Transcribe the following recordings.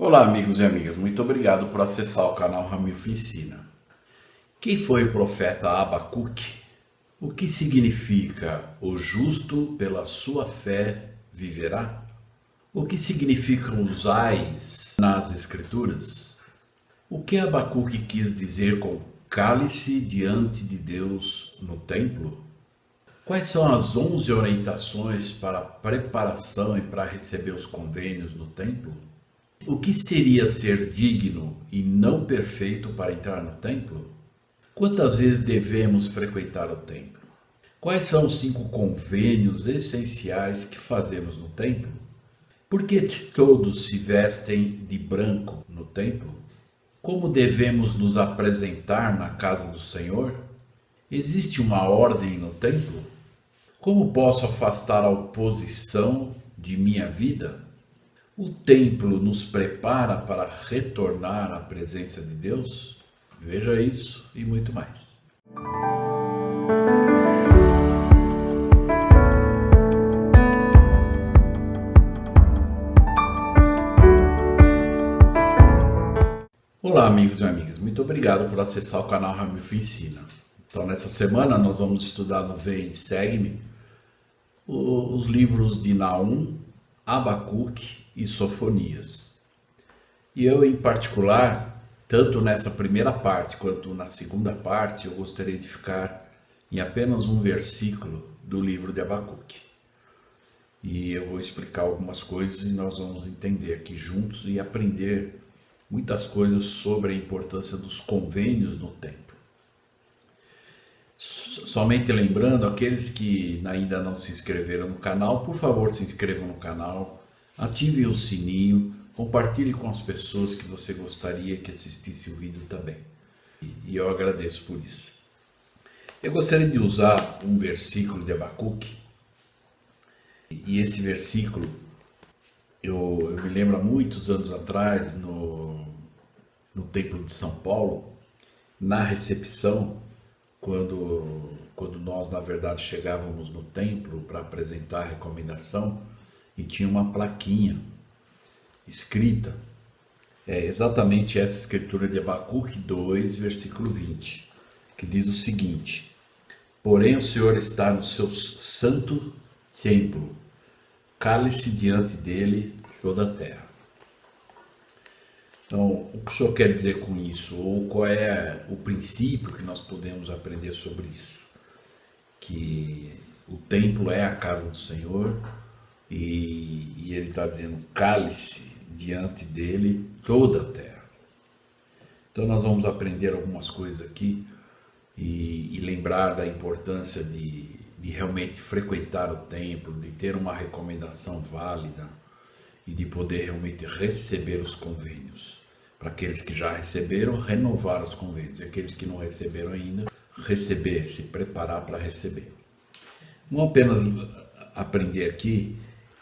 Olá, amigos e amigas, muito obrigado por acessar o canal Ramilfo Ensina. Quem foi o profeta Abacuque? O que significa o justo pela sua fé viverá? O que significam os ais nas escrituras? O que Abacuque quis dizer com cálice diante de Deus no templo? Quais são as 11 orientações para a preparação e para receber os convênios no templo? O que seria ser digno e não perfeito para entrar no templo? Quantas vezes devemos frequentar o templo? Quais são os 5 convênios essenciais que fazemos no templo? Por que todos se vestem de branco no templo? Como devemos nos apresentar na casa do Senhor? Existe uma ordem no templo? Como posso afastar a oposição de minha vida? O templo nos prepara para retornar à presença de Deus? Veja isso e muito mais. Olá, amigos e amigas, muito obrigado por acessar o canal Ramilfo Ensina. Então, nessa semana nós vamos estudar no Vem e Segue-me os livros de Naum, Abacuque e Sofonias. E eu, em particular, tanto nessa primeira parte quanto na segunda parte, eu gostaria de ficar em apenas um versículo do livro de Abacuque. E eu vou explicar algumas coisas e nós vamos entender aqui juntos e aprender muitas coisas sobre a importância dos convênios no templo. Somente lembrando, aqueles que ainda não se inscreveram no canal, por favor se inscrevam no canal, ativem o sininho, compartilhe com as pessoas que você gostaria que assistisse o vídeo também. E eu agradeço por isso. Eu gostaria de usar um versículo de Abacuque, e esse versículo eu me lembro há muitos anos atrás, no Templo de São Paulo, na recepção, quando nós, na verdade, chegávamos no templo para apresentar a recomendação, e tinha uma plaquinha escrita, exatamente essa escritura de Abacuque 2, versículo 20, que diz o seguinte: porém o Senhor está no seu santo templo, cale-se diante dele toda a terra. Então, o que o Senhor quer dizer com isso? Ou qual é o princípio que nós podemos aprender sobre isso? Que o templo é a casa do Senhor e ele está dizendo, cale-se diante dele toda a terra. Então nós vamos aprender algumas coisas aqui e lembrar da importância de realmente frequentar o templo, de ter uma recomendação válida e de poder realmente receber os convênios. Para aqueles que já receberam, renovar os convênios. E aqueles que não receberam ainda, receber, se preparar para receber. Vamos apenas aprender aqui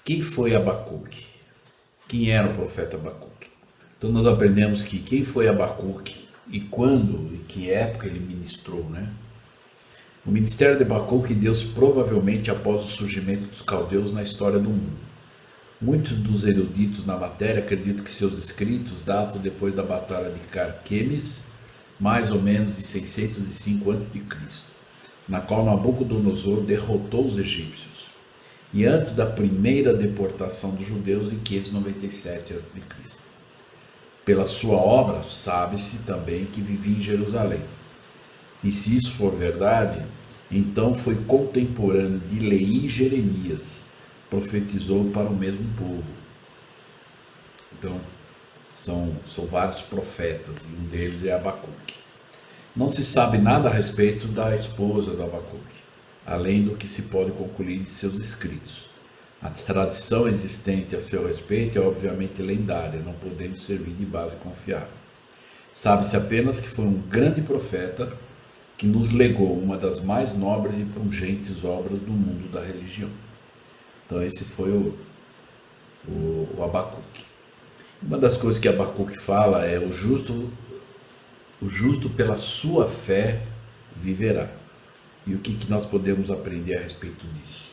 quem foi Abacuque. Quem era o profeta Abacuque? Então nós aprendemos que quem foi Abacuque e quando e que época ele ministrou, né? O ministério de Abacuque deu-se provavelmente após o surgimento dos caldeus na história do mundo. Muitos dos eruditos na matéria acreditam que seus escritos datam depois da batalha de Carquemes, mais ou menos em 605 a.C., na qual Nabucodonosor derrotou os egípcios, e antes da primeira deportação dos judeus em 597 a.C. Pela sua obra, sabe-se também que vivia em Jerusalém. E se isso for verdade, então foi contemporâneo de Leí e Jeremias, profetizou para o mesmo povo. Então, são vários profetas, e um deles é Abacuque. Não se sabe nada a respeito da esposa do Abacuque, além do que se pode concluir de seus escritos. A tradição existente a seu respeito é obviamente lendária, não podendo servir de base confiável. Sabe-se apenas que foi um grande profeta que nos legou uma das mais nobres e pungentes obras do mundo da religião. Então esse foi o Abacuque. Uma das coisas que Abacuque fala é o justo pela sua fé viverá. E o que nós podemos aprender a respeito disso?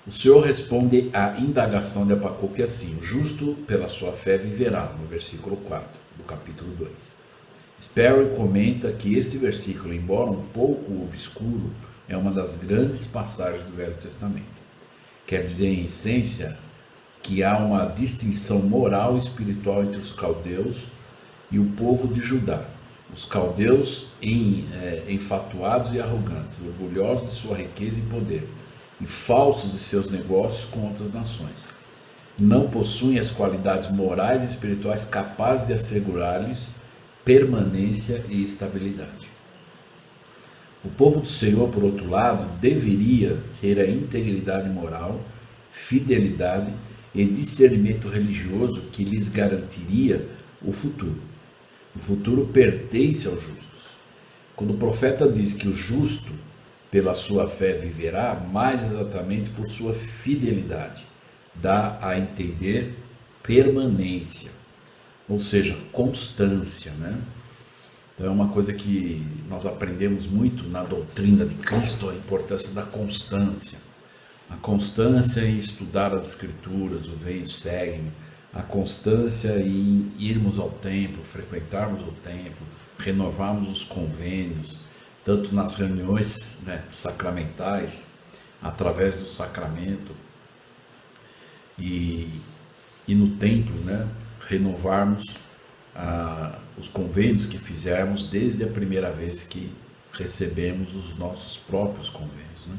O Senhor responde à indagação de Abacuque assim: o justo pela sua fé viverá, no versículo 4 do capítulo 2. Sperry comenta que este versículo, embora um pouco obscuro, é uma das grandes passagens do Velho Testamento. Quer dizer, em essência, que há uma distinção moral e espiritual entre os caldeus e o povo de Judá. Os caldeus enfatuados e arrogantes, orgulhosos de sua riqueza e poder, e falsos de seus negócios com outras nações. Não possuem as qualidades morais e espirituais capazes de assegurar-lhes permanência e estabilidade. O povo do Senhor, por outro lado, deveria ter a integridade moral, fidelidade e discernimento religioso que lhes garantiria o futuro. O futuro pertence aos justos. Quando o profeta diz que o justo pela sua fé viverá, mais exatamente por sua fidelidade, dá a entender permanência, ou seja, constância, né? Então é uma coisa que nós aprendemos muito na doutrina de Cristo, a importância da constância. A constância em estudar as Escrituras, o vem e segue, a constância em irmos ao templo, frequentarmos o templo, renovarmos os convênios, tanto nas reuniões, né, sacramentais, através do sacramento, e no templo, né, renovarmos os convênios que fizermos desde a primeira vez que recebemos os nossos próprios convênios, né?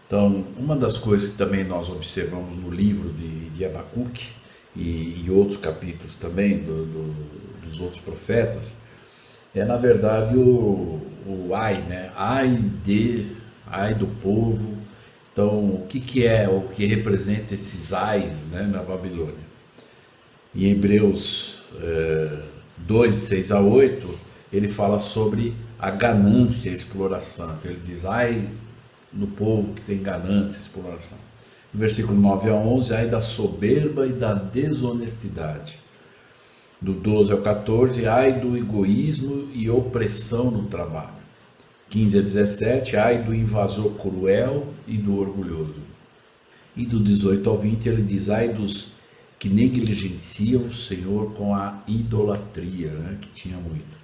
Então, uma das coisas que também nós observamos no livro de Abacuque e outros capítulos também dos outros profetas, é na verdade o ai, né? Ai do povo. Então, o que é, o que representa esses ais, né, na Babilônia? Em Hebreus 2, 6 a 8, ele fala sobre a ganância e a exploração. Então, ele diz, ai no povo que tem ganância e exploração. No versículo 9 a 11, ai da soberba e da desonestidade. Do 12 ao 14, ai do egoísmo e opressão no trabalho. 15 a 17, ai do invasor cruel e do orgulhoso. E do 18 ao 20 ele diz, ai dos que negligenciam o Senhor com a idolatria, né, que tinha muito.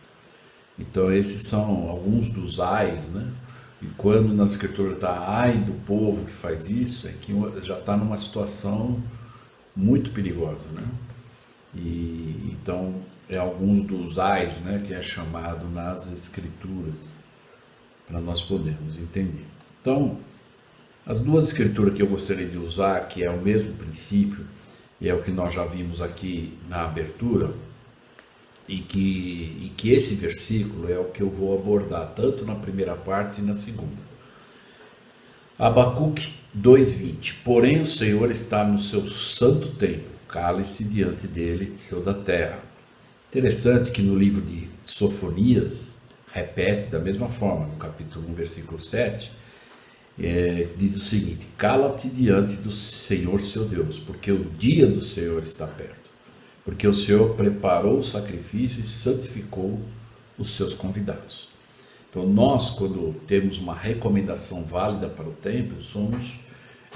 Então esses são alguns dos ais, né? E quando na escritura está ai do povo que faz isso, é que já está numa situação muito perigosa, né? E então é alguns dos ais, né, que é chamado nas escrituras, para nós podermos entender. Então, as duas escrituras que eu gostaria de usar, que é o mesmo princípio, e é o que nós já vimos aqui na abertura, e que esse versículo é o que eu vou abordar, tanto na primeira parte e na segunda. Abacuque 2:20. Porém o Senhor está no seu santo templo, cale-se diante dele toda a terra. Interessante que no livro de Sofonias, repete da mesma forma, no capítulo 1, versículo 7, diz o seguinte, cala-te diante do Senhor seu Deus, porque o dia do Senhor está perto. Porque o Senhor preparou o sacrifício e santificou os seus convidados. Então nós, quando temos uma recomendação válida para o templo,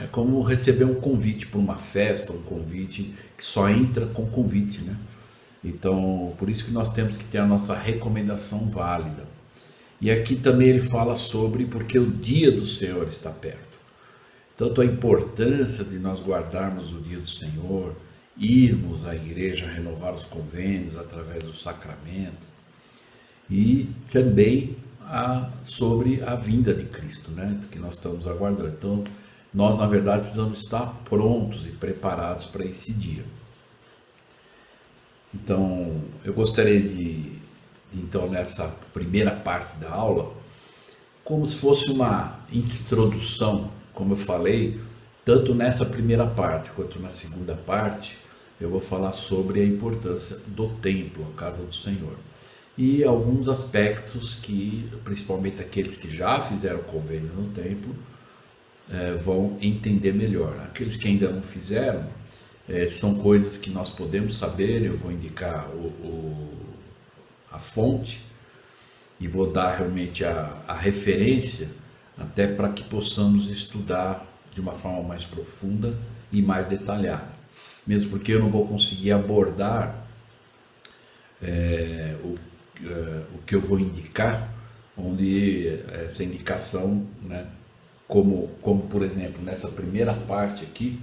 é como receber um convite para uma festa, um convite que só entra com convite, né? Então, por isso que nós temos que ter a nossa recomendação válida. E aqui também ele fala sobre porque o dia do Senhor está perto. Tanto a importância de nós guardarmos o dia do Senhor, irmos à igreja renovar os convênios através do sacramento, e também sobre a vinda de Cristo, né, que nós estamos aguardando. Então, nós na verdade precisamos estar prontos e preparados para esse dia. Então, eu gostaria então nessa primeira parte da aula, como se fosse uma introdução, como eu falei, tanto nessa primeira parte quanto na segunda parte, eu vou falar sobre a importância do templo, a casa do Senhor. E alguns aspectos que, principalmente aqueles que já fizeram convênio no templo, vão entender melhor. Aqueles que ainda não fizeram, são coisas que nós podemos saber, eu vou indicar a fonte e vou dar realmente a referência até para que possamos estudar de uma forma mais profunda e mais detalhada. Mesmo porque eu não vou conseguir abordar o que eu vou indicar, onde essa indicação, né, como por exemplo, nessa primeira parte aqui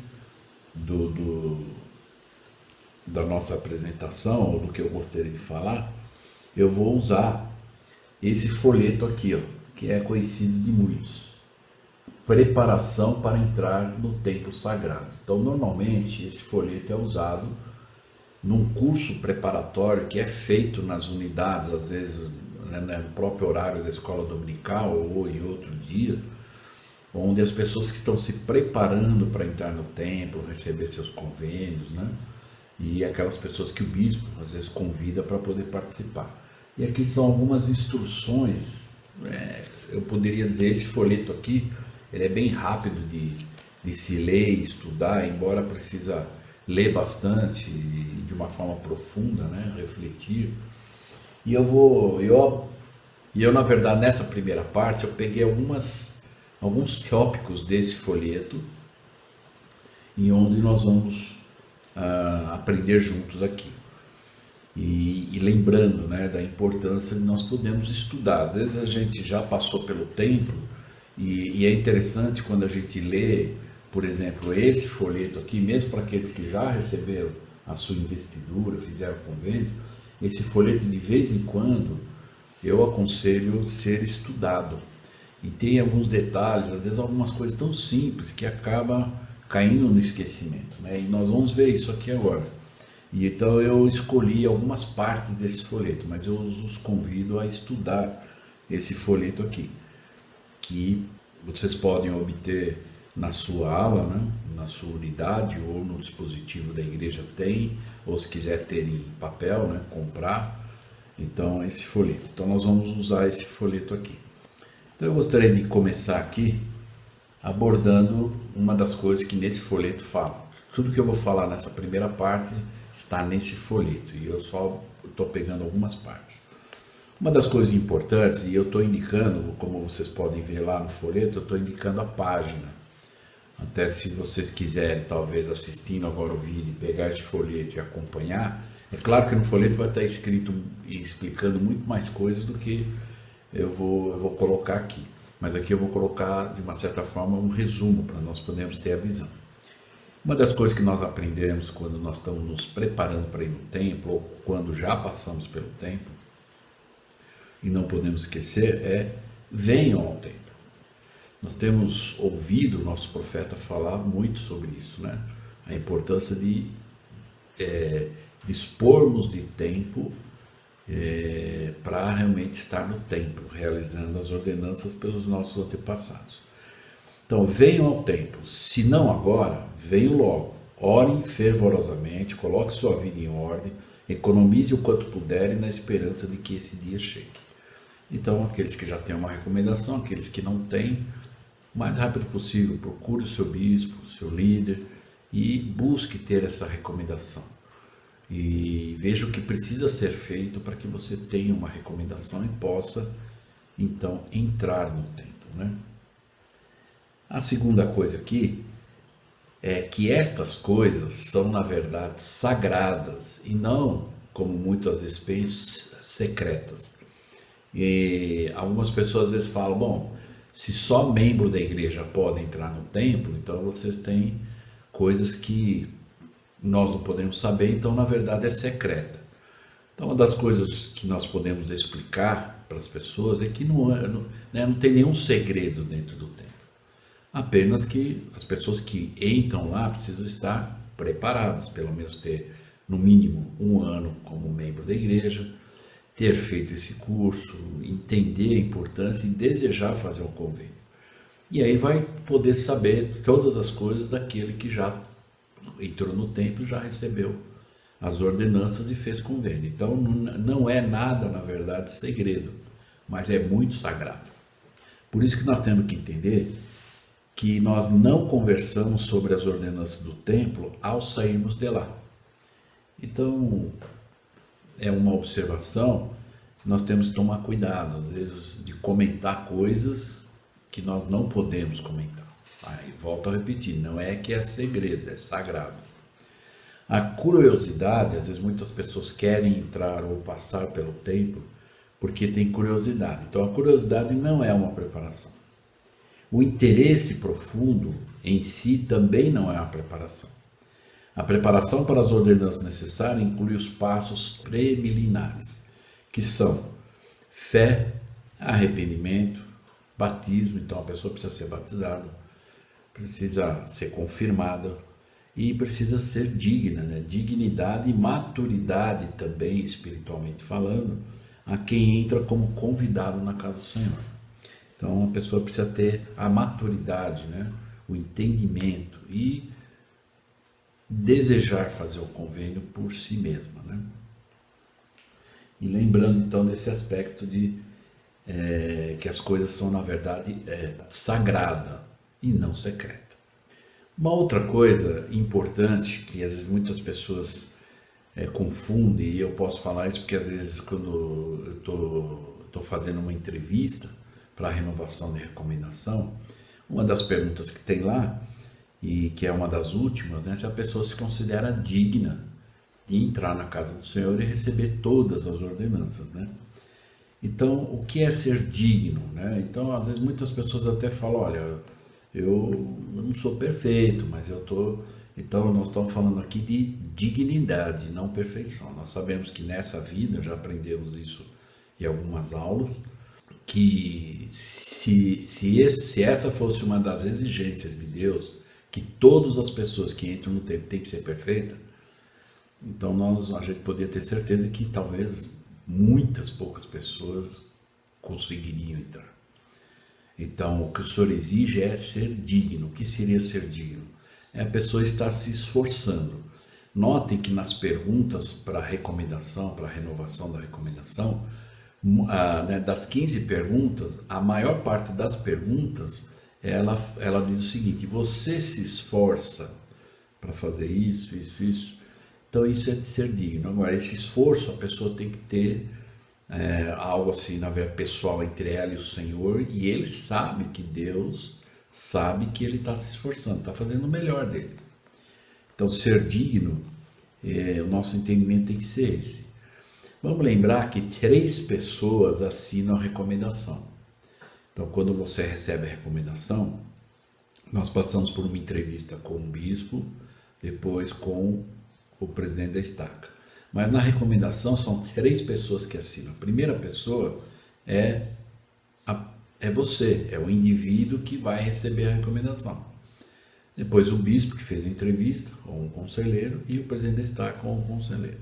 da nossa apresentação, ou do que eu gostaria de falar, eu vou usar esse folheto aqui, ó, que é conhecido de muitos. Preparação para entrar no templo sagrado. Então, normalmente, esse folheto é usado num curso preparatório que é feito nas unidades, às vezes, né, no próprio horário da escola dominical ou em outro dia, onde as pessoas que estão se preparando para entrar no templo, receber seus convênios, né? E aquelas pessoas que o bispo às vezes convida para poder participar. E aqui são algumas instruções, eu poderia dizer, esse folheto aqui, ele é bem rápido de se ler e estudar, embora precisa ler bastante de uma forma profunda, né? Refletir. E eu na verdade nessa primeira parte eu peguei alguns tópicos desse folheto e onde nós vamos aprender juntos aqui. E lembrando, né, da importância de nós podermos estudar. Às vezes a gente já passou pelo templo e é interessante quando a gente lê, por exemplo, esse folheto aqui, mesmo para aqueles que já receberam a sua investidura, fizeram convênio, esse folheto de vez em quando eu aconselho ser estudado. E tem alguns detalhes, às vezes algumas coisas tão simples que acaba caindo no esquecimento, né? E nós vamos ver isso aqui agora. E então eu escolhi algumas partes desse folheto, mas eu os convido a estudar esse folheto aqui, que vocês podem obter na sua aula, né? Na sua unidade ou no dispositivo da igreja tem, ou se quiser ter em papel, né? Comprar. Então esse folheto. Então nós vamos usar esse folheto aqui. Então eu gostaria de começar aqui abordando uma das coisas que nesse folheto fala. Tudo que eu vou falar nessa primeira parte está nesse folheto e eu só estou pegando algumas partes. Uma das coisas importantes, e eu estou indicando, como vocês podem ver lá no folheto, eu estou indicando a página. Até se vocês quiserem, talvez assistindo agora o vídeo, pegar esse folheto e acompanhar, é claro que no folheto vai estar escrito e explicando muito mais coisas do que eu vou colocar aqui. Mas aqui eu vou colocar, de uma certa forma, um resumo para nós podermos ter a visão. Uma das coisas que nós aprendemos quando nós estamos nos preparando para ir no templo, ou quando já passamos pelo templo, e não podemos esquecer, é venham ao templo. Nós temos ouvido o nosso profeta falar muito sobre isso, né? A importância de dispormos de tempo para realmente estar no templo, realizando as ordenanças pelos nossos antepassados. Então, venham ao templo, se não agora, venham logo, orem fervorosamente, coloque sua vida em ordem, economize o quanto puderem na esperança de que esse dia chegue. Então, aqueles que já têm uma recomendação, aqueles que não têm, o mais rápido possível, procure o seu bispo, o seu líder e busque ter essa recomendação. E veja o que precisa ser feito para que você tenha uma recomendação e possa, então, entrar no templo, né? A segunda coisa aqui é que estas coisas são, na verdade, sagradas e não, como muitas vezes pensam, secretas. E algumas pessoas às vezes falam, bom, se só membro da igreja pode entrar no templo, então vocês têm coisas que nós não podemos saber, então na verdade é secreta. Então uma das coisas que nós podemos explicar para as pessoas é que não tem nenhum segredo dentro do templo. Apenas que as pessoas que entram lá precisam estar preparadas, pelo menos ter no mínimo 1 ano como membro da igreja, ter feito esse curso, entender a importância e desejar fazer um convênio. E aí vai poder saber todas as coisas daquele que já entrou no templo e já recebeu as ordenanças e fez convênio. Então não é nada, na verdade, segredo, mas é muito sagrado. Por isso que nós temos que entender que nós não conversamos sobre as ordenanças do templo ao sairmos de lá. Então, é uma observação que nós temos que tomar cuidado, às vezes, de comentar coisas que nós não podemos comentar. Aí, volto a repetir, não é que é segredo, é sagrado. A curiosidade, às vezes muitas pessoas querem entrar ou passar pelo templo porque tem curiosidade. Então a curiosidade não é uma preparação. O interesse profundo em si também não é uma preparação. A preparação para as ordenanças necessárias inclui os passos preliminares, que são fé, arrependimento, batismo. Então a pessoa precisa ser batizada, precisa ser confirmada e precisa ser digna, né? Dignidade e maturidade também, espiritualmente falando, a quem entra como convidado na casa do Senhor. Então a pessoa precisa ter a maturidade, né? O entendimento e desejar fazer o convênio por si mesma, né? E lembrando então desse aspecto de que as coisas são na verdade sagrada e não secreta. Uma outra coisa importante que às vezes muitas pessoas confundem, e eu posso falar isso porque às vezes quando eu estou fazendo uma entrevista para a renovação de recomendação, uma das perguntas que tem lá, e que é uma das últimas, né, se a pessoa se considera digna de entrar na casa do Senhor e receber todas as ordenanças, né? Então, o que é ser digno, né? Então, às vezes muitas pessoas até falam, olha, eu não sou perfeito, mas eu tô. Então, nós estamos falando aqui de dignidade, não perfeição. Nós sabemos que nessa vida, já aprendemos isso em algumas aulas, que se essa fosse uma das exigências de Deus, que todas as pessoas que entram no templo têm que ser perfeitas, então a gente poderia ter certeza que talvez muitas poucas pessoas conseguiriam entrar. Então, o que o Senhor exige é ser digno. O que seria ser digno? É a pessoa estar se esforçando. Notem que nas perguntas para a recomendação, para a renovação da recomendação, das 15 perguntas, a maior parte das perguntas, ela diz o seguinte: você se esforça para fazer isso, isso, isso? Então isso é de ser digno. Agora, esse esforço a pessoa tem que ter algo assim, na verdade, pessoal entre ela e o Senhor, e ele sabe que Deus sabe que ele está se esforçando, está fazendo o melhor dele. Então, ser digno, o nosso entendimento tem que ser esse. Vamos lembrar que 3 pessoas assinam a recomendação. Então, quando você recebe a recomendação, nós passamos por uma entrevista com o bispo, depois com o presidente da estaca. Mas na recomendação são 3 pessoas que assinam. A primeira pessoa é você, é o indivíduo que vai receber a recomendação. Depois o bispo que fez a entrevista, ou um conselheiro, e o presidente da estaca, ou um conselheiro.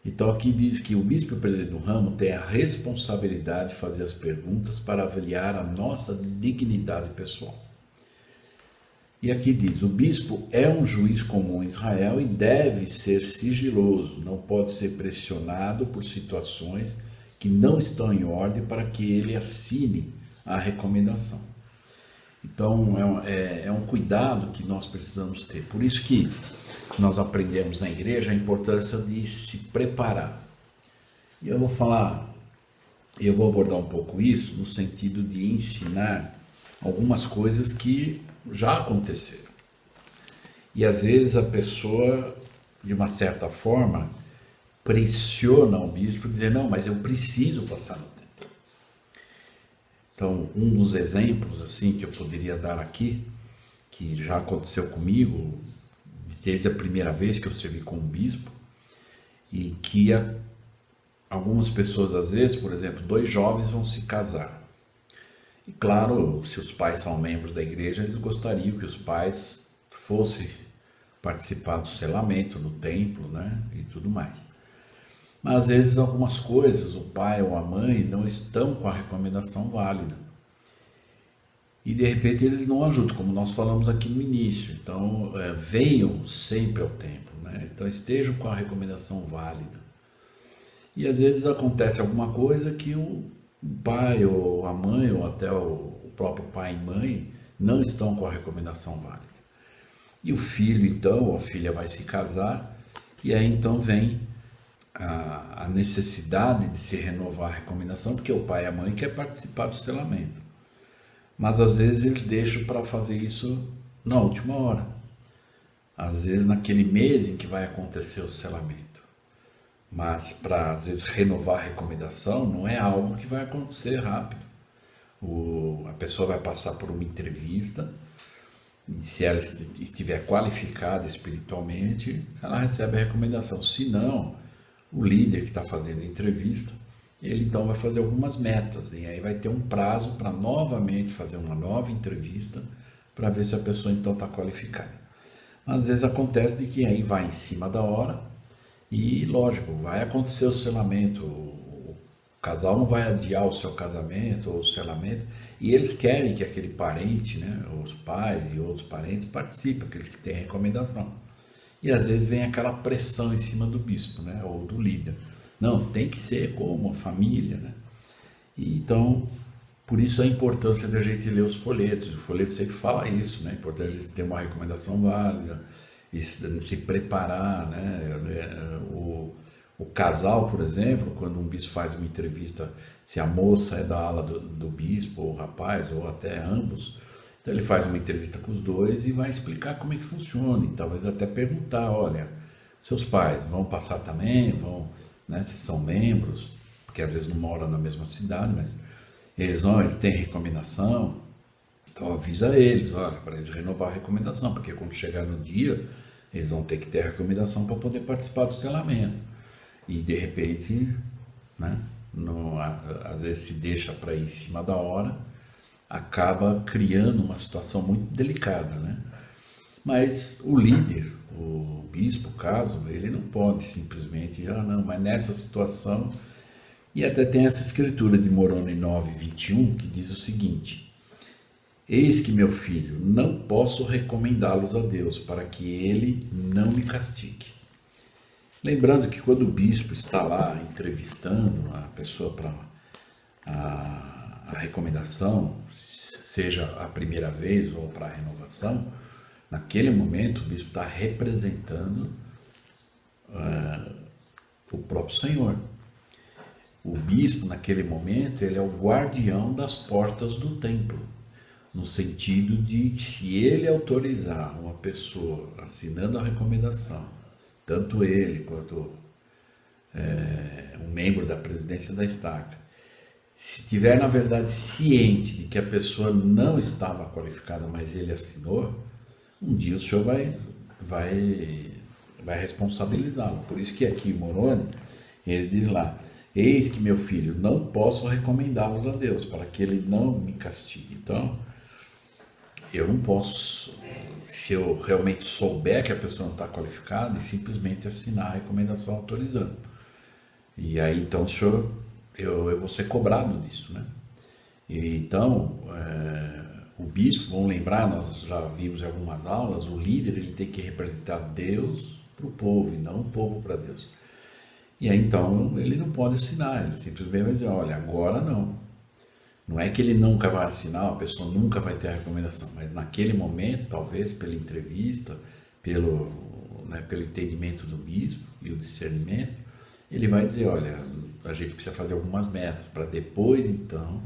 Então aqui diz que o bispo e o presidente do ramo têm a responsabilidade de fazer as perguntas para avaliar a nossa dignidade pessoal. E aqui diz, o bispo é um juiz comum em Israel e deve ser sigiloso, não pode ser pressionado por situações que não estão em ordem para que ele assine a recomendação. Então é um cuidado que nós precisamos ter. Por isso que nós aprendemos na igreja a importância de se preparar. E eu vou abordar um pouco isso no sentido de ensinar algumas coisas que já aconteceram. E às vezes a pessoa, de uma certa forma, pressiona o bispo dizer, não, mas eu preciso passar no templo. Então, um dos exemplos assim que eu poderia dar aqui, que já aconteceu comigo, desde a primeira vez que eu servi como bispo, e que algumas pessoas, às vezes, por exemplo, 2 jovens vão se casar. E claro, se os pais são membros da igreja, eles gostariam que os pais fossem participar do selamento no templo, né, e tudo mais. Mas às vezes algumas coisas, o pai ou a mãe não estão com a recomendação válida. E de repente eles não ajudam, como nós falamos aqui no início. Então venham sempre ao templo, né? Então estejam com a recomendação válida. E às vezes acontece alguma coisa que o pai ou a mãe, ou até o próprio pai e mãe, não estão com a recomendação válida. E o filho então, ou a filha vai se casar, e aí então vem a necessidade de se renovar a recomendação, porque o pai e a mãe querem participar do selamento. Mas às vezes eles deixam para fazer isso na última hora. Às vezes naquele mês em que vai acontecer o selamento. Mas para, às vezes, renovar a recomendação não é algo que vai acontecer rápido. A pessoa vai passar por uma entrevista e se ela estiver qualificada espiritualmente, ela recebe a recomendação. Se não, o líder que está fazendo a entrevista, ele então vai fazer algumas metas e aí vai ter um prazo para novamente fazer uma nova entrevista para ver se a pessoa então está qualificada. Às vezes acontece de que aí vai em cima da hora e, lógico, vai acontecer o selamento, o casal não vai adiar o seu casamento ou o selamento, e eles querem que aquele parente, né, os pais e outros parentes participem, aqueles que têm recomendação. E às vezes vem aquela pressão em cima do bispo, né, ou do líder. Não, tem que ser como a família, né? E então, por isso a importância da gente ler os folhetos. O folheto sempre fala isso, né? A importância de ter uma recomendação válida, e se preparar, né? O casal, por exemplo, quando um bispo faz uma entrevista, se a moça é da ala do bispo, ou o rapaz, ou até ambos, então ele faz uma entrevista com os dois e vai explicar como é que funciona, e talvez até perguntar, olha, seus pais vão passar também, vão, né, se são membros, porque às vezes não moram na mesma cidade, mas eles têm recomendação, então avisa eles, olha, para eles renovar a recomendação, porque quando chegar no dia, eles vão ter que ter a recomendação para poder participar do selamento. E de repente, né, às vezes se deixa para ir em cima da hora, acaba criando uma situação muito delicada, né? Mas o líder, o bispo, caso, ele não pode simplesmente, não, mas nessa situação, e até tem essa escritura de Moroni 9:21 que diz o seguinte: eis que, meu filho, não posso recomendá-los a Deus para que ele não me castigue. Lembrando que quando o bispo está lá entrevistando a pessoa para a recomendação, seja a primeira vez ou para a renovação, naquele momento o bispo está representando o próprio Senhor. O bispo, naquele momento, ele é o guardião das portas do templo, no sentido de que se ele autorizar uma pessoa assinando a recomendação, tanto ele quanto um membro da presidência da estaca, se tiver na verdade ciente de que a pessoa não estava qualificada, mas ele assinou, um dia o senhor vai responsabilizá-lo. Por isso que aqui em Moroni, ele diz lá: eis que, meu filho, não posso recomendá-los a Deus para que ele não me castigue. Então, eu não posso, se eu realmente souber que a pessoa não está qualificada, e simplesmente assinar a recomendação autorizando. E aí, então, senhor, eu vou ser cobrado disso, né? E, então, o bispo, vamos lembrar, nós já vimos em algumas aulas, o líder ele tem que representar Deus para o povo e não o povo para Deus. E aí, então, ele não pode assinar, ele simplesmente vai dizer, olha, agora não. Não é que ele nunca vai assinar, a pessoa nunca vai ter a recomendação, mas naquele momento, talvez pela entrevista, pelo entendimento do bispo e o discernimento, ele vai dizer, olha, a gente precisa fazer algumas metas, para depois, então,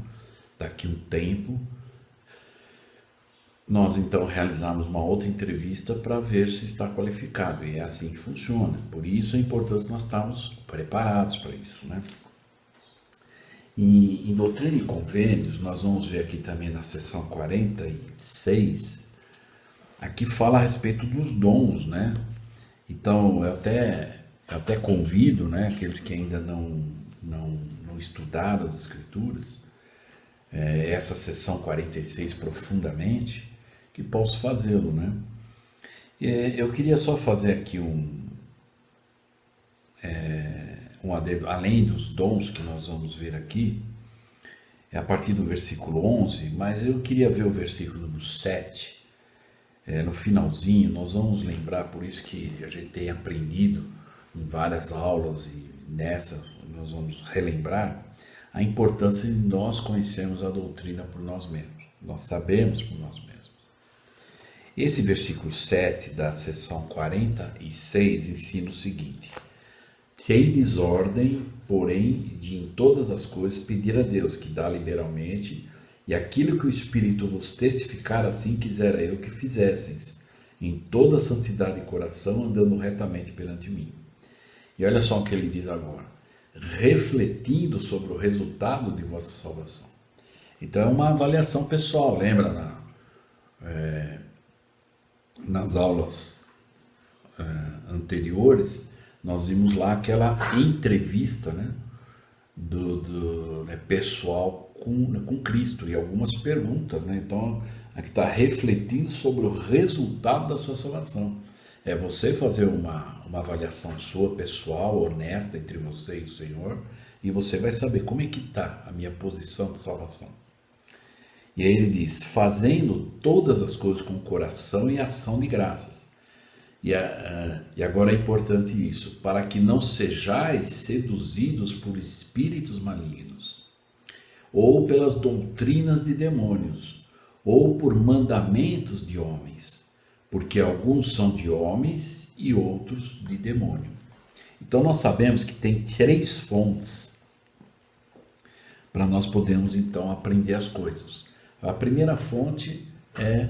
daqui um tempo, nós então realizarmos uma outra entrevista para ver se está qualificado, e é assim que funciona. Por isso a importância de nós estarmos preparados para isso, né? Em Doutrina e Convênios, nós vamos ver aqui também na seção 46, aqui fala a respeito dos dons, né? Então, eu até convido, né, aqueles que ainda não estudaram as Escrituras, essa seção 46 profundamente, que posso fazê-lo, né? Eu queria só fazer aqui um adendo, além dos dons que nós vamos ver aqui, a partir do versículo 11, mas eu queria ver o versículo do 7, no finalzinho. Nós vamos lembrar, por isso que a gente tem aprendido em várias aulas, e nessa nós vamos relembrar a importância de nós conhecermos a doutrina por nós mesmos, nós sabemos por nós mesmos. Esse versículo 7 da seção 46 ensina o seguinte: tendes ordem, porém, de em todas as coisas pedir a Deus, que dá liberalmente, E aquilo que o Espírito vos testificar, assim quisera eu que fizesseis, em toda santidade de coração, andando retamente perante mim. E olha só o que ele diz agora: refletindo sobre o resultado de vossa salvação. Então é uma avaliação pessoal. Lembra nas aulas anteriores, nós vimos lá aquela entrevista, né, pessoal com Cristo, e algumas perguntas, né? Então aqui está refletindo sobre o resultado da sua salvação. É você fazer uma avaliação sua pessoal, honesta entre você e o Senhor, e você vai saber como é que está a minha posição de salvação. E aí ele diz: fazendo todas as coisas com coração e ação de graças. E agora é importante isso: para que não sejais seduzidos por espíritos malignos, ou pelas doutrinas de demônios, ou por mandamentos de homens, porque alguns são de homens e outros de demônio. Então nós sabemos que tem 3 fontes para nós podermos então aprender as coisas. A primeira fonte é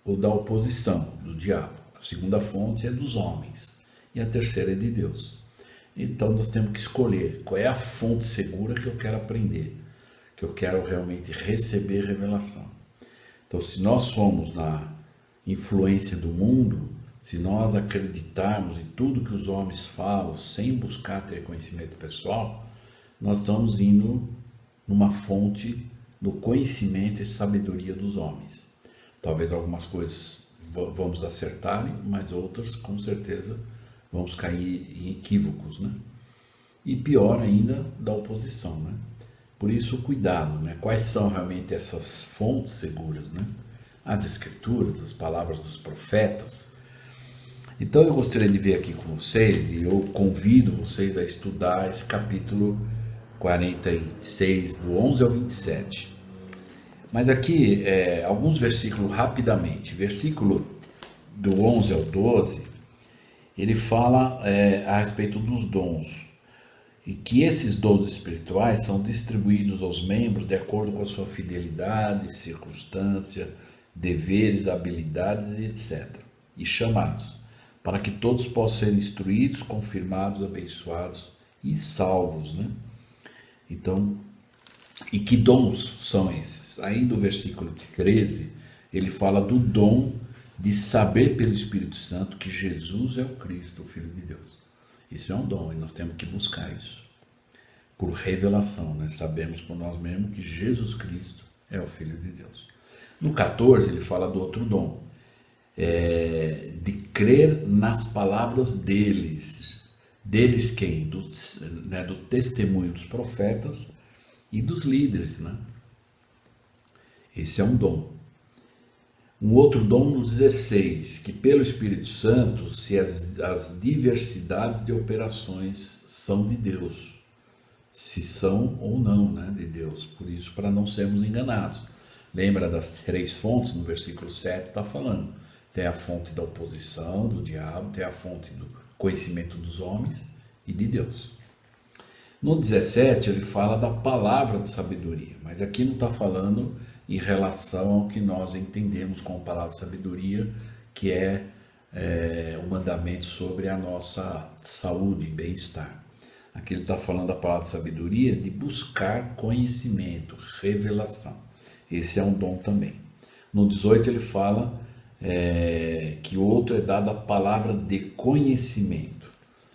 o da oposição, do diabo. A segunda fonte é dos homens. E a terceira é de Deus. Então nós temos que escolher qual é a fonte segura que eu quero aprender, que eu quero realmente receber revelação. Então, se nós somos na influência do mundo, se nós acreditarmos em tudo que os homens falam sem buscar ter conhecimento pessoal, nós estamos indo numa fonte do conhecimento e sabedoria dos homens. Talvez algumas coisas vamos acertar, mas outras com certeza vamos cair em equívocos, né? E pior ainda, da oposição, né? Por isso, cuidado, né? Quais são realmente essas fontes seguras, né? As Escrituras, as palavras dos profetas. Então eu gostaria de ver aqui com vocês, e eu convido vocês a estudar esse capítulo 46, do 11 ao 27. Mas aqui, alguns versículos rapidamente. Versículo do 11 ao 12, ele fala a respeito dos dons. E que esses dons espirituais são distribuídos aos membros de acordo com a sua fidelidade, circunstância, deveres, habilidades, etc. E chamados, para que todos possam ser instruídos, confirmados, abençoados e salvos, né? Então, e que dons são esses? Aí no versículo 13, ele fala do dom de saber pelo Espírito Santo que Jesus é o Cristo, o Filho de Deus. Isso é um dom e nós temos que buscar isso. Por revelação, nós sabemos por nós mesmos que Jesus Cristo é o Filho de Deus. No 14, ele fala do outro dom, de crer nas palavras deles. Deles quem? Do testemunho dos profetas e dos líderes, né? Esse é um dom. Um outro dom no 16, que pelo Espírito Santo se as diversidades de operações são de Deus, se são ou não, né, de Deus. Por isso, para não sermos enganados. Lembra das 3 fontes? No versículo 7 está falando. Tem a fonte da oposição, do diabo, tem a fonte do conhecimento dos homens e de Deus. No 17 ele fala da palavra de sabedoria, mas aqui não está falando em relação ao que nós entendemos como palavra de sabedoria, que é o mandamento sobre a nossa saúde e bem-estar. Aqui ele está falando da palavra de sabedoria, de buscar conhecimento, revelação. Esse é um dom também. No 18 ele fala que o outro é dado a palavra de conhecimento,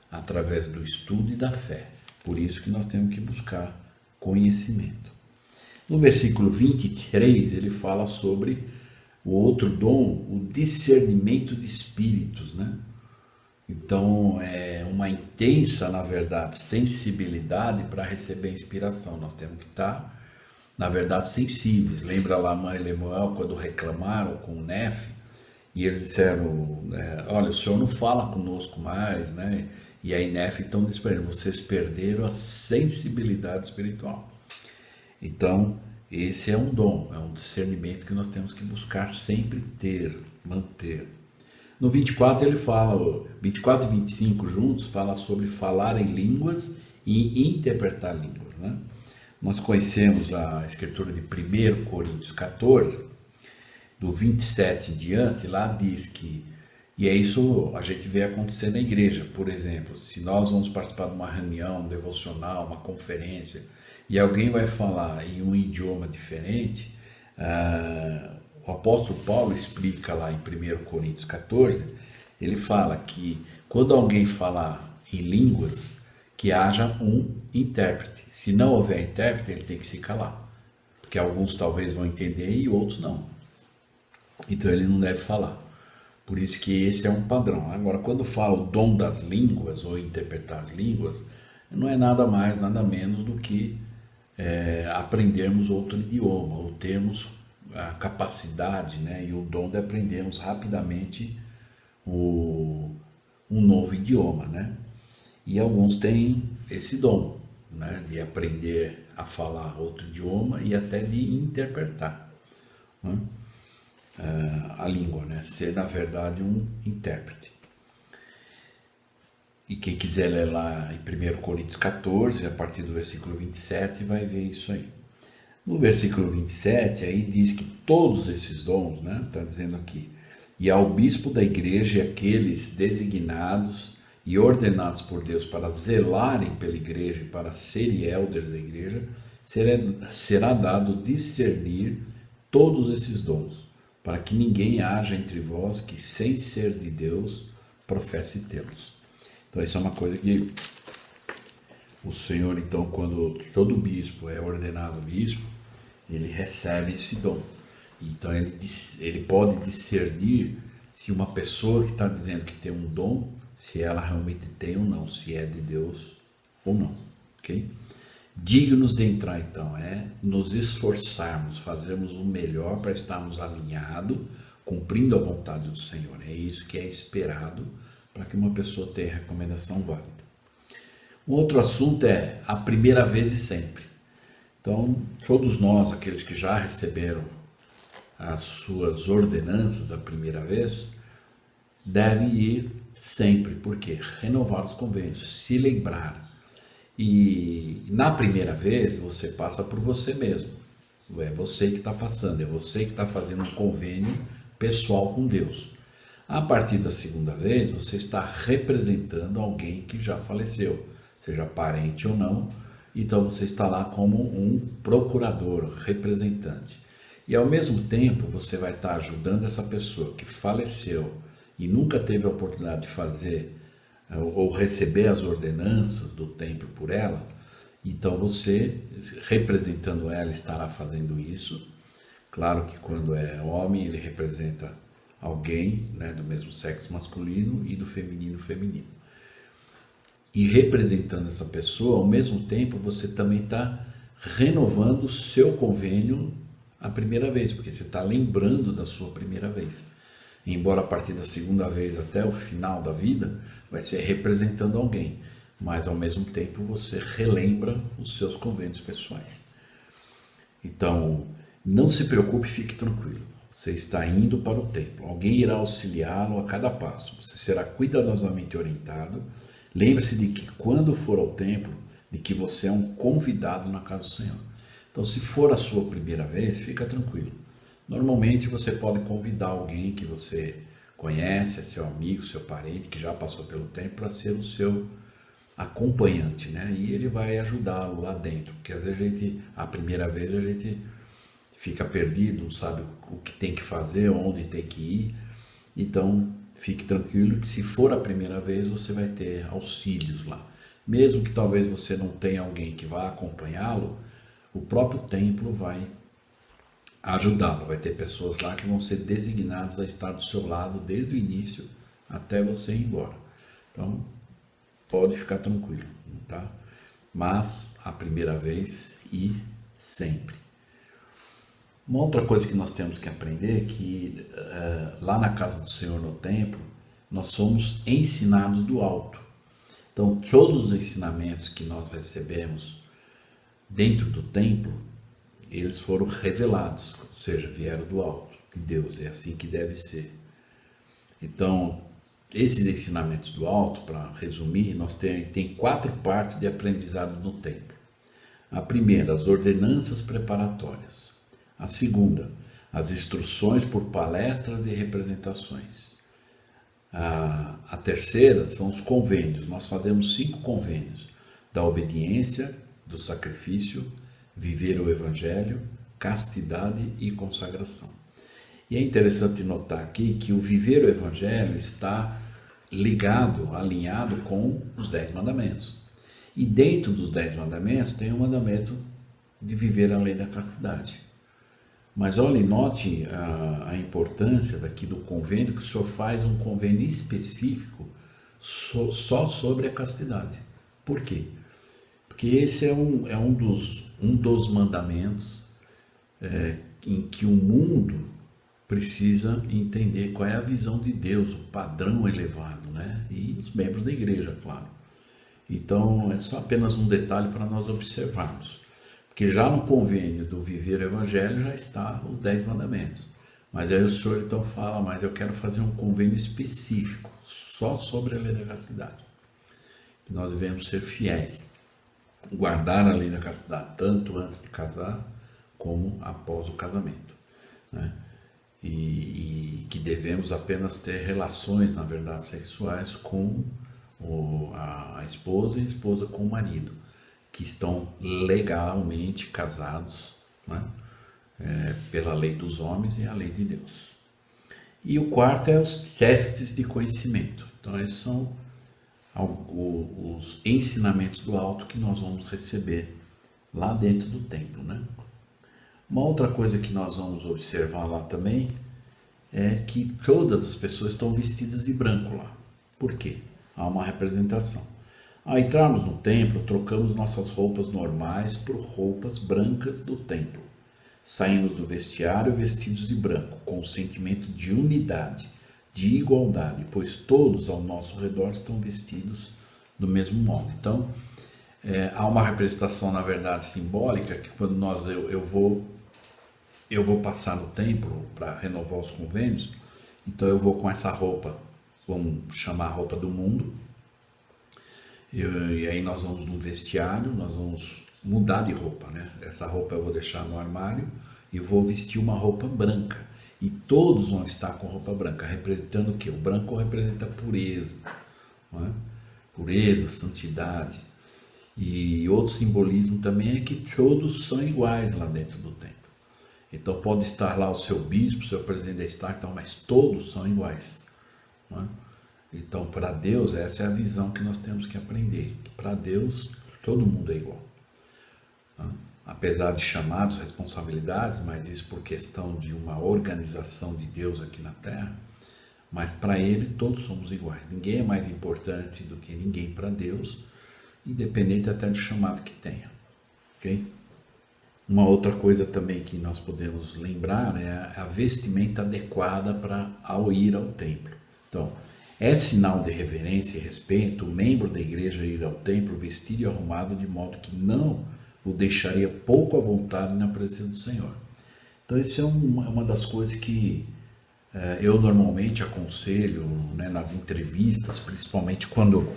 através do estudo e da fé. Por isso que nós temos que buscar conhecimento. No versículo 23, ele fala sobre o outro dom, o discernimento de espíritos, né? Então, é uma intensa, na verdade, sensibilidade para receber a inspiração. Nós temos que estar, na verdade, sensíveis. Lembra lá a mãe Lemuel, quando reclamaram com o Nefe, e eles disseram, olha, o senhor não fala conosco mais, né? E aí Nefe então diz para ele, vocês perderam a sensibilidade espiritual. Então, esse é um dom, é um discernimento que nós temos que buscar sempre ter, manter. No 24 ele fala, 24 e 25 juntos, fala sobre falar em línguas e interpretar línguas, né? nós conhecemos a escritura de 1 Coríntios 14, do 27 em diante, lá diz que, e é isso a gente vê acontecer na igreja, por exemplo, se nós vamos participar de uma reunião, um devocional, uma conferência, e alguém vai falar em um idioma diferente, o apóstolo Paulo explica lá em 1 Coríntios 14, ele fala que quando alguém falar em línguas, que haja um intérprete. Se não houver intérprete, ele tem que se calar, porque alguns talvez vão entender e outros não. Então ele não deve falar. Por isso que esse é um padrão. Agora, quando fala o dom das línguas ou interpretar as línguas, não é nada mais, nada menos do que aprendermos outro idioma, ou termos a capacidade, né, e o dom de aprendermos rapidamente um novo idioma, né? E alguns têm esse dom, né, de aprender a falar outro idioma e até de interpretar, né, a língua, né? Ser na verdade um intérprete. E quem quiser ler lá em 1 Coríntios 14, a partir do versículo 27, vai ver isso aí. No versículo 27, aí diz que todos esses dons, né, está dizendo aqui, e ao bispo da igreja e aqueles designados e ordenados por Deus para zelarem pela igreja e para serem elders da igreja, será dado discernir todos esses dons, para que ninguém haja entre vós que, sem ser de Deus, professe tê-los. Então, isso é uma coisa que o Senhor, então, quando todo bispo é ordenado bispo, ele recebe esse dom. Então, ele pode discernir se uma pessoa que está dizendo que tem um dom, se ela realmente tem ou não, se é de Deus ou não, ok? Dignos de entrar, então, é nos esforçarmos, fazermos o melhor para estarmos alinhados, cumprindo a vontade do Senhor. É isso que é esperado para que uma pessoa tenha recomendação válida. Um outro assunto é a primeira vez e sempre. Então, todos nós, aqueles que já receberam as suas ordenanças a primeira vez, devem ir sempre, porque renovar os convênios, se lembrar. E na primeira vez você passa por você mesmo, é você que está passando, é você que está fazendo um convênio pessoal com Deus. A partir da segunda vez você está representando alguém que já faleceu, seja parente ou não, então você está lá como um procurador, representante. E ao mesmo tempo você vai estar ajudando essa pessoa que faleceu e nunca teve a oportunidade de fazer ou receber as ordenanças do templo por ela, então você, representando ela, estará fazendo isso. Claro que quando é homem, ele representa alguém, né, do mesmo sexo masculino e do feminino feminino. E representando essa pessoa, ao mesmo tempo, você também está renovando o seu convênio a primeira vez, porque você está lembrando da sua primeira vez. Embora a partir da segunda vez até o final da vida, vai ser representando alguém, mas ao mesmo tempo você relembra os seus convênios pessoais. Então, não se preocupe, fique tranquilo. Você está indo para o templo, alguém irá auxiliá-lo a cada passo. Você será cuidadosamente orientado. Lembre-se de que quando for ao templo, de que você é um convidado na casa do Senhor. Então, se for a sua primeira vez, fica tranquilo. Normalmente você pode convidar alguém que você conhece, é seu amigo, seu parente, que já passou pelo templo, para ser o seu acompanhante, né? E ele vai ajudá-lo lá dentro, porque às vezes a primeira vez a gente fica perdido, não sabe o que tem que fazer, onde tem que ir. Então, fique tranquilo que se for a primeira vez, você vai ter auxílios lá. Mesmo que talvez você não tenha alguém que vá acompanhá-lo, o próprio templo vai ajudá-lo. Vai ter pessoas lá que vão ser designadas a estar do seu lado desde o início até você ir embora. Então, pode ficar tranquilo, tá? Mas a primeira vez e sempre. Uma outra coisa que nós temos que aprender é que lá na casa do Senhor, no templo, nós somos ensinados do alto. Então, todos os ensinamentos que nós recebemos dentro do templo, eles foram revelados, ou seja, vieram do alto, de Deus, é assim que deve ser. Então, esses ensinamentos do alto, para resumir, nós tem 4 partes de aprendizado no templo. A primeira, as ordenanças preparatórias. A segunda, as instruções por palestras e representações. A terceira são os convênios. Nós fazemos 5 convênios: da obediência, do sacrifício, viver o evangelho, castidade e consagração. E é interessante notar aqui que o viver o evangelho está ligado, alinhado com os 10 mandamentos. E dentro dos 10 mandamentos tem o mandamento de viver a lei da castidade. Mas olhe, note a importância daqui do convênio, que o senhor faz um convênio específico só sobre a castidade. Por quê? Porque esse é um dos mandamentos em que o mundo precisa entender qual é a visão de Deus, o padrão elevado, né? E os membros da igreja, claro. Então, é só apenas um detalhe para nós observarmos. Porque já no convênio do viver o evangelho já está os 10 mandamentos. Mas aí o senhor então fala, mas eu quero fazer um convênio específico, só sobre a lei da castidade. Que nós devemos ser fiéis, guardar a lei da castidade, tanto antes de casar, como após o casamento, né? E que devemos apenas ter relações, na verdade, sexuais com a esposa e a esposa com o marido, que estão legalmente casados, né? Pela lei dos homens e a lei de Deus. E o quarto é os testes de conhecimento. Então, esses são os ensinamentos do alto que nós vamos receber lá dentro do templo, né? Uma outra coisa que nós vamos observar lá também é que todas as pessoas estão vestidas de branco lá. Por quê? Há uma representação. Ao entrarmos no templo, trocamos nossas roupas normais por roupas brancas do templo. Saímos do vestiário vestidos de branco, com o sentimento de unidade, de igualdade, pois todos ao nosso redor estão vestidos do mesmo modo. Então, há uma representação, na verdade, simbólica, que quando eu vou passar no templo para renovar os convênios, então eu vou com essa roupa, vamos chamar a roupa do mundo, e aí nós vamos no vestiário, nós vamos mudar de roupa, né? Essa roupa eu vou deixar no armário e vou vestir uma roupa branca. E todos vão estar com roupa branca, representando o quê? O branco representa pureza, não é? Pureza, santidade. E outro simbolismo também é que todos são iguais lá dentro do templo. Então pode estar lá o seu bispo, o seu presidente da Estado, então, mas todos são iguais, não é? Então, para Deus, essa é a visão que nós temos que aprender. Para Deus, todo mundo é igual. Tá? Apesar de chamados, responsabilidades, mas isso por questão de uma organização de Deus aqui na Terra, mas para Ele todos somos iguais. Ninguém é mais importante do que ninguém para Deus, independente até do chamado que tenha. Ok? Uma outra coisa também que nós podemos lembrar é a vestimenta adequada ao ir ao templo. Então, é sinal de reverência e respeito o membro da igreja ir ao templo vestido e arrumado de modo que não o deixaria pouco à vontade na presença do Senhor. Então, isso é uma das coisas que eu normalmente aconselho, né, nas entrevistas, principalmente quando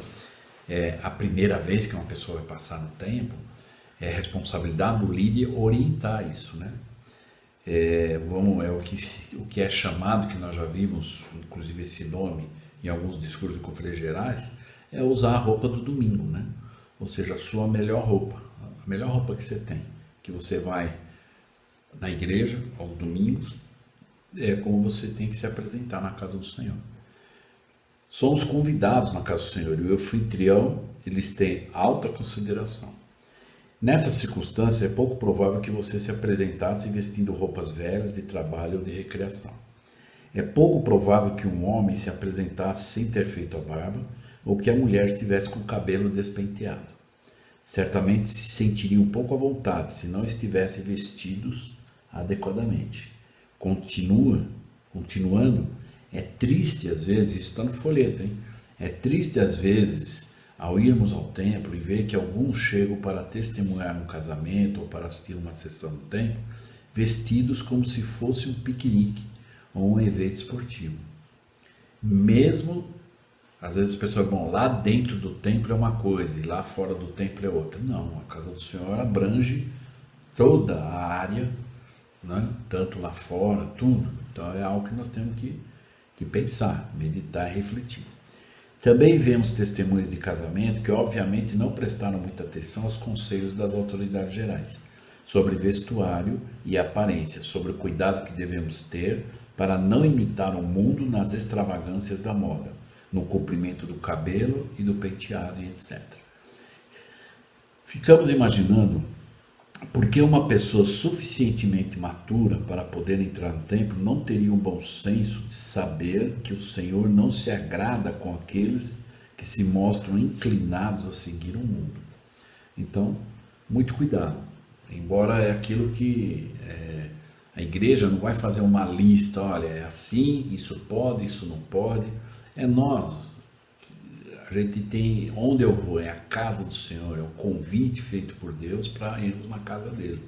é a primeira vez que uma pessoa vai passar no templo, é responsabilidade do líder orientar isso, né? O que é chamado, que nós já vimos, inclusive esse nome, em alguns discursos de conferências gerais, é usar a roupa do domingo, né? Ou seja, a sua melhor roupa, a melhor roupa que você tem, que você vai na igreja aos domingos, é como você tem que se apresentar na casa do Senhor. Somos convidados na casa do Senhor e o anfitrião, eles têm alta consideração. Nessa circunstância, é pouco provável que você se apresentasse vestindo roupas velhas de trabalho ou de recreação. É pouco provável que um homem se apresentasse sem ter feito a barba ou que a mulher estivesse com o cabelo despenteado. Certamente se sentiriam um pouco à vontade se não estivessem vestidos adequadamente. Continuando, é triste às vezes, isso está no folheto, hein? É triste às vezes, ao irmos ao templo e ver que alguns chegam para testemunhar um casamento ou para assistir uma sessão do templo, vestidos como se fosse um piquenique ou um evento esportivo. Mesmo Às vezes as pessoas, bom, lá dentro do templo é uma coisa e lá fora do templo é outra. Não, a casa do Senhor abrange toda a área, né? Tanto lá fora, tudo. Então é algo que nós temos que pensar, meditar e refletir. Também vemos testemunhos de casamento que obviamente não prestaram muita atenção aos conselhos das autoridades gerais sobre vestuário e aparência, sobre o cuidado que devemos ter para não imitar o mundo nas extravagâncias da moda, no comprimento do cabelo e do penteado e etc. Ficamos imaginando por que uma pessoa suficientemente matura para poder entrar no templo não teria o bom senso de saber que o Senhor não se agrada com aqueles que se mostram inclinados a seguir o mundo. Então, muito cuidado. Embora é aquilo que a igreja não vai fazer uma lista, olha, é assim, isso pode, isso não pode. É nós. A gente tem, onde eu vou, é a casa do Senhor, é um convite feito por Deus para irmos na casa dele.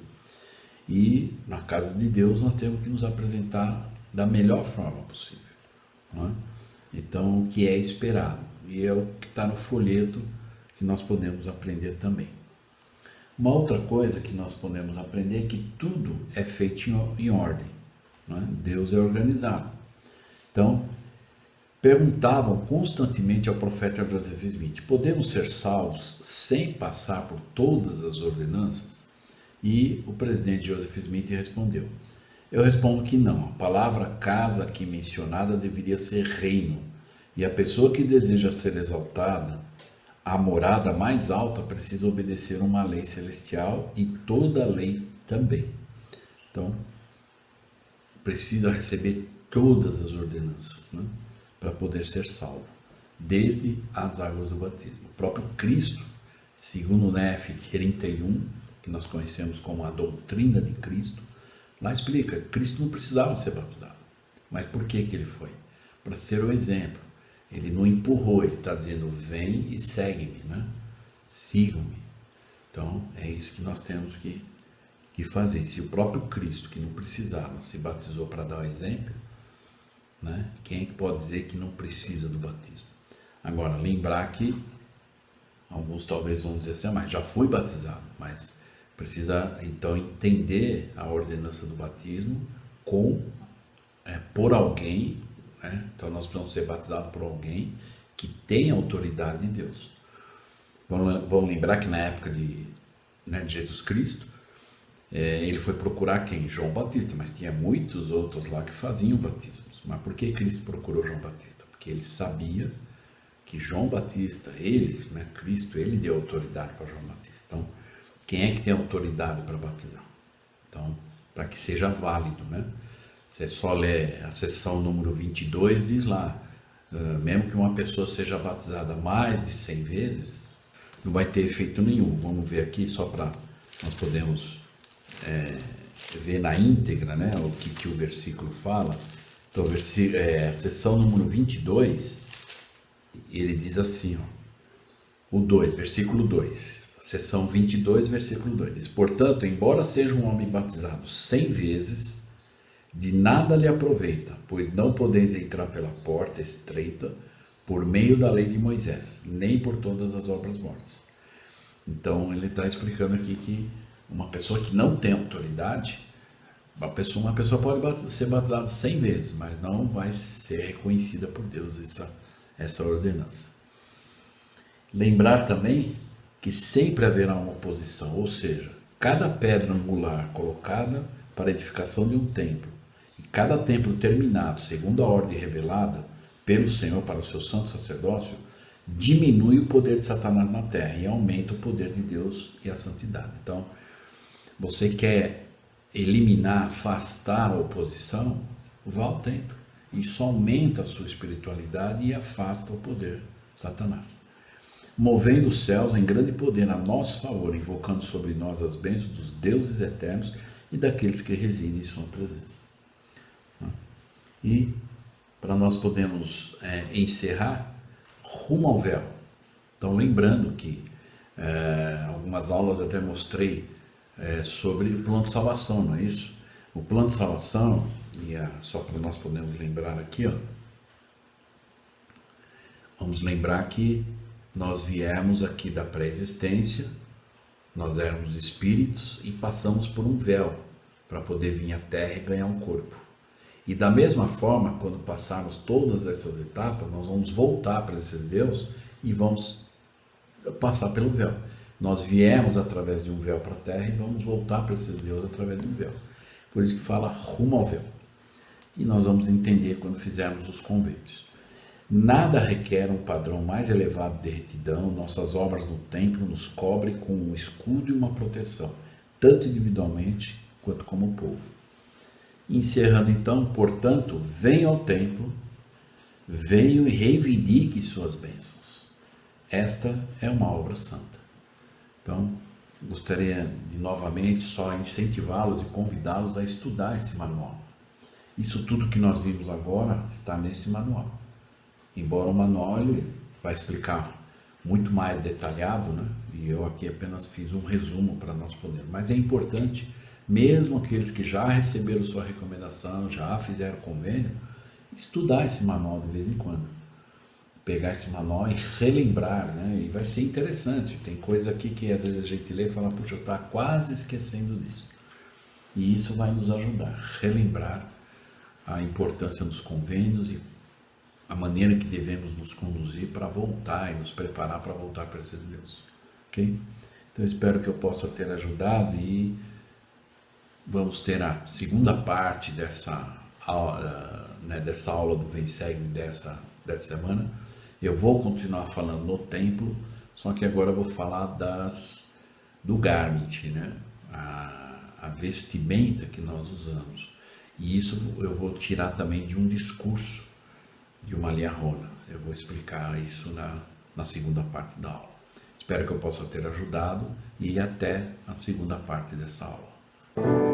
E na casa de Deus nós temos que nos apresentar da melhor forma possível. Não é? Então, o que é esperado. E é o que está no folheto que nós podemos aprender também. Uma outra coisa que nós podemos aprender é que tudo é feito em ordem. Não é? Deus é organizado. Então, perguntavam constantemente ao profeta Joseph Smith: podemos ser salvos sem passar por todas as ordenanças? E o presidente Joseph Smith respondeu: eu respondo que não. A palavra casa aqui mencionada deveria ser reino, e a pessoa que deseja ser exaltada, a morada mais alta, precisa obedecer uma lei celestial e toda a lei também. Então, precisa receber todas as ordenanças, né? Para poder ser salvo, desde as águas do batismo. O próprio Cristo, segundo o NEF 31, que nós conhecemos como a doutrina de Cristo, lá explica que Cristo não precisava ser batizado. Mas por que ele foi? Para ser o exemplo. Ele não empurrou, ele está dizendo: vem e segue-me, né? Sigam-me. Então é isso que nós temos que fazer. Se o próprio Cristo, que não precisava, se batizou para dar o exemplo, né? Quem é que pode dizer que não precisa do batismo? Agora, lembrar que alguns talvez vão dizer assim: mas já fui batizado, mas precisa então entender a ordenança do batismo por alguém, né? Então nós precisamos ser batizados por alguém que tem autoridade de Deus. Vamos lembrar que na época de Jesus Cristo, ele foi procurar quem? João Batista, mas tinha muitos outros lá que faziam batismos. Mas por que Cristo procurou João Batista? Porque ele sabia que João Batista, Cristo, ele deu autoridade para João Batista. Então, quem é que tem autoridade para batizar? Então, para que seja válido, né? Você só lê a seção número 22, diz lá, mesmo que uma pessoa seja batizada mais de 100 vezes, não vai ter efeito nenhum. Vamos ver aqui, só para nós podemos ver na íntegra, né, o que o versículo fala. Então, a seção número 22, ele diz assim, ó, o 2, versículo 2, seção 22, versículo 2, diz: portanto, embora seja um homem batizado 100 vezes, de nada lhe aproveita, pois não podeis entrar pela porta estreita por meio da lei de Moisés, nem por todas as obras mortas. Então, ele está explicando aqui que uma pessoa que não tem autoridade, uma pessoa pode ser batizada 100 vezes, mas não vai ser reconhecida por Deus essa ordenança. Lembrar também que sempre haverá uma oposição, ou seja, cada pedra angular colocada para a edificação de um templo e cada templo terminado segundo a ordem revelada pelo Senhor para o seu santo sacerdócio, diminui o poder de Satanás na terra e aumenta o poder de Deus e a santidade. Então, você quer eliminar, afastar a oposição, vá ao templo. Isso aumenta a sua espiritualidade e afasta o poder de Satanás. Movendo os céus em grande poder a nosso favor, invocando sobre nós as bênçãos dos deuses eternos e daqueles que residem em sua presença. E, para nós podermos encerrar, rumo ao véu. Então, lembrando que algumas aulas até mostrei sobre o plano de salvação, não é isso? O plano de salvação, só para nós podermos lembrar aqui, ó, Vamos lembrar que nós viemos aqui da pré-existência, nós éramos espíritos e passamos por um véu para poder vir à Terra e ganhar um corpo. E da mesma forma, quando passarmos todas essas etapas, nós vamos voltar para esse Deus e vamos passar pelo véu. Nós viemos através de um véu para a Terra e vamos voltar para esse Deus através de um véu. Por isso que fala rumo ao véu. E nós vamos entender quando fizermos os convênios. Nada requer um padrão mais elevado de retidão. Nossas obras no templo nos cobrem com um escudo e uma proteção, tanto individualmente quanto como povo. Encerrando então, portanto, venham ao templo, venham e reivindiquem suas bênçãos. Esta é uma obra santa. Então, gostaria de novamente só incentivá-los e convidá-los a estudar esse manual. Isso tudo que nós vimos agora está nesse manual. Embora o manual ele vai explicar muito mais detalhado, né? E eu aqui apenas fiz um resumo para nós podermos. Mas é importante, mesmo aqueles que já receberam sua recomendação, já fizeram convênio, estudar esse manual de vez em quando. Pegar esse manual e relembrar, né? E vai ser interessante. Tem coisa aqui que às vezes a gente lê e fala, puxa, eu estou quase esquecendo disso. E isso vai nos ajudar a relembrar a importância dos convênios e a maneira que devemos nos conduzir para voltar e nos preparar para voltar para esse Deus. Ok? Então, espero que eu possa ter ajudado e vamos ter a segunda parte dessa aula do Vem Segue dessa semana. Eu vou continuar falando no templo, só que agora eu vou falar do garment, né? A vestimenta que nós usamos. E isso eu vou tirar também de um discurso de uma liahona. Eu vou explicar isso na segunda parte da aula. Espero que eu possa ter ajudado e até a segunda parte dessa aula.